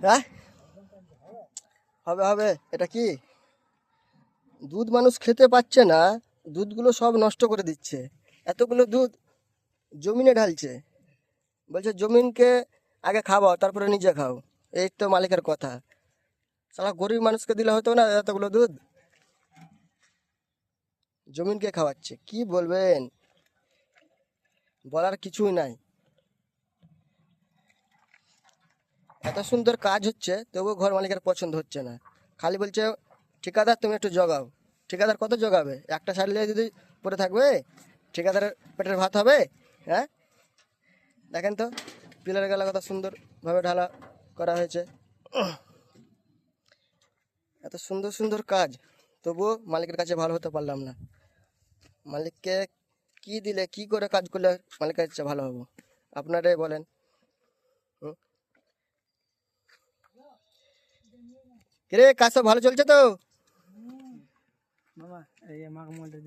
হ্যাঁ হবে হবে। এটা কি দুধ মানুষ খেতে পাচ্ছে না, দুধগুলো সব নষ্ট করে দিচ্ছে। এতগুলো দুধ জমিনে ঢালছে, বলছে জমিনকে আগে খাওয়াও তারপরে নিজে খাও। এই তো মালিকের কথা। সালা গরিব মানুষকে দিলে হতো না এতগুলো দুধ? জমিনকে খাওয়াচ্ছে, কি বলবেন, বলার কিছুই নাই। এত সুন্দর কাজ হচ্ছে তবুও ঘর মালিকের পছন্দ হচ্ছে না। খালি বলছে ঠিকাদার তুমি একটু জগাও। ঠিকাদার কত জগাবে? একটা ছাড়লে যদি পড়ে থাকবে, ঠিকাদারের পেটের ভাত হবে? হ্যাঁ, দেখেন তো পিলার গালা কত সুন্দরভাবে ঢালা করা হয়েছে। এত সুন্দর সুন্দর কাজ, তবুও মালিকের কাছে ভালো হতে পারলাম না। মালিককে কি দিলে, কি করে কাজ করলে মালিকের কাছে ভালো হবো? আপনারাই বলেন। হুম? কিরে, কাজ সব ভালো চলছে তো? মামা এই মাঘ মধ্যে